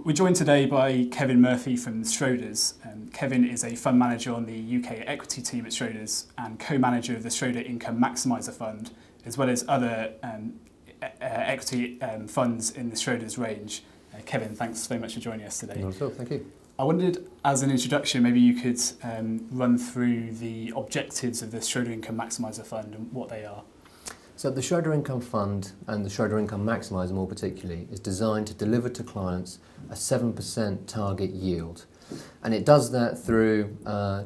We're joined today by Kevin Murphy from Schroders. Kevin is a fund manager on the UK equity team at Schroders and co-manager of the Schroder Income Maximiser Fund, as well as other equity funds in the Schroders range. Kevin, thanks very much for joining us today. Not at all, thank you. I wondered, as an introduction, maybe you could run through the objectives of the Schroder Income Maximiser Fund and what they are. So the Schroder Income Fund, and the Schroder Income Maximiser more particularly, is designed to deliver to clients a 7% target yield. And it does that through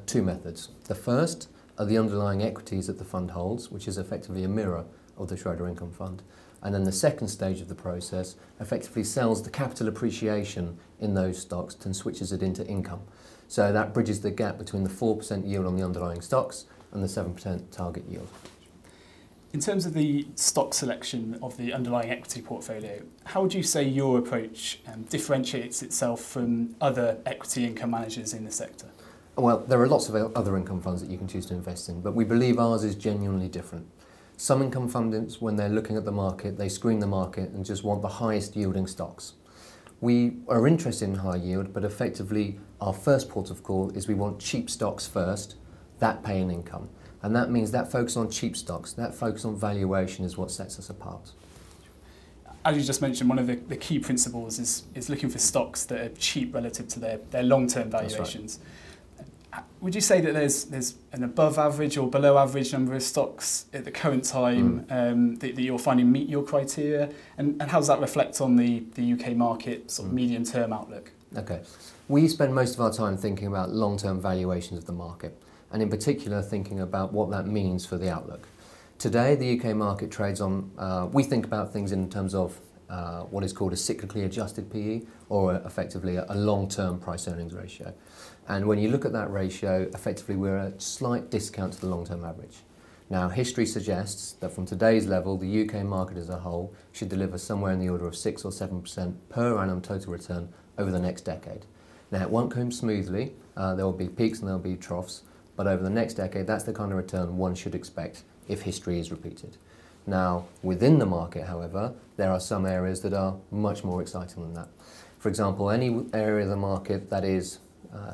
two methods. The first are the underlying equities that the fund holds, which is effectively a mirror of the Schroder Income Fund. And then the second stage of the process effectively sells the capital appreciation in those stocks and switches it into income. So that bridges the gap between the 4% yield on the underlying stocks and the 7% target yield. In terms of the stock selection of the underlying equity portfolio, how would you say your approach differentiates itself from other equity income managers in the sector? Well, there are lots of other income funds that you can choose to invest in, but we believe ours is genuinely different. Some income funds, when they're looking at the market, they screen the market and just want the highest yielding stocks. We are interested in high yield, but effectively our first port of call is we want cheap stocks first, that pay an income. And that means that focus on cheap stocks, that focus on valuation is what sets us apart. As you just mentioned, one of the key principles is looking for stocks that are cheap relative to their long-term valuations. Right. Would you say that there's an above average or below average number of stocks at the current time that you're finding meet your criteria? And how does that reflect on the UK market sort of medium-term outlook? Okay. We spend most of our time thinking about long-term valuations of the market, and in particular thinking about what that means for the outlook. Today the UK market trades on, we think about things in terms of what is called a cyclically adjusted PE, or effectively a long-term price earnings ratio. And when you look at that ratio, effectively we're at a slight discount to the long-term average. Now history suggests that from today's level the UK market as a whole should deliver somewhere in the order of 6 or 7% per annum total return over the next decade. Now it won't come smoothly, there will be peaks and there will be troughs, but over the next decade, that's the kind of return one should expect if history is repeated. Now, within the market, however, there are some areas that are much more exciting than that. For example, any area of the market that is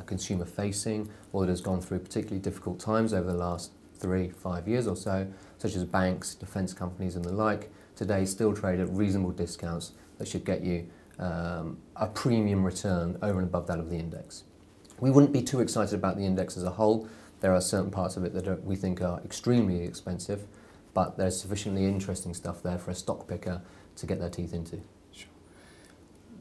consumer-facing or that has gone through particularly difficult times over the last 3-5 years or so, such as banks, defence companies and the like, today still trade at reasonable discounts that should get you a premium return over and above that of the index. We wouldn't be too excited about the index as a whole. There are certain parts of it that we think are extremely expensive, but there's sufficiently interesting stuff there for a stock picker to get their teeth into. Sure.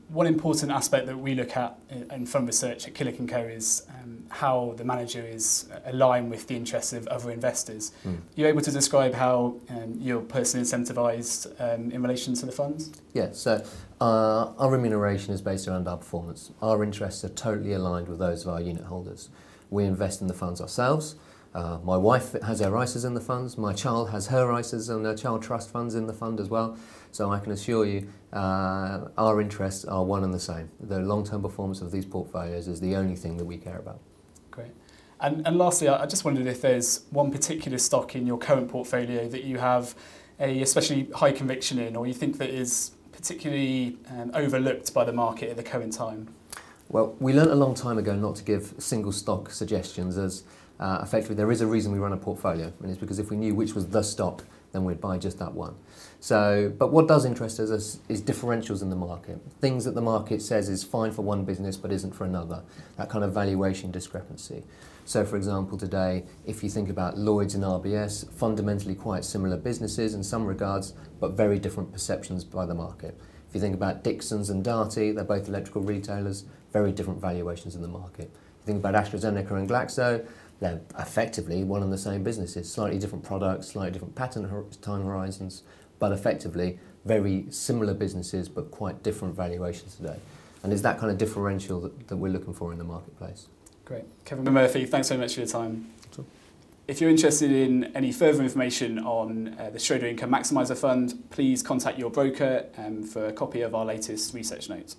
One important aspect that we look at in fund research at Killik Co is how the manager is aligned with the interests of other investors. Are you able to describe how you're personally incentivised in relation to the funds? Yeah, so our remuneration is based around our performance. Our interests are totally aligned with those of our unit holders. We invest in the funds ourselves. My wife has her ISAs in the funds. My child has her ISAs and her child trust funds in the fund as well. So I can assure you our interests are one and the same. The long-term performance of these portfolios is the only thing that we care about. Great. And lastly, I just wondered if there's one particular stock in your current portfolio that you have a especially high conviction in, or you think that is particularly overlooked by the market at the current time? Well, we learned a long time ago not to give single stock suggestions, as effectively there is a reason we run a portfolio, and it's because if we knew which was the stock, then we'd buy just that one. So, but what does interest us is differentials in the market. Things that the market says is fine for one business but isn't for another. That kind of valuation discrepancy. So for example today, if you think about Lloyds and RBS, fundamentally quite similar businesses in some regards, but very different perceptions by the market. If you think about Dixons and Darty, they're both electrical retailers, very different valuations in the market. If you think about AstraZeneca and Glaxo, they're effectively one and the same businesses, slightly different products, slightly different patent time horizons, but effectively very similar businesses but quite different valuations today. And it's that kind of differential that we're looking for in the marketplace. Great. Kevin Murphy, thanks so much for your time. If you're interested in any further information on the Schroder Income Maximiser Fund, please contact your broker for a copy of our latest research notes.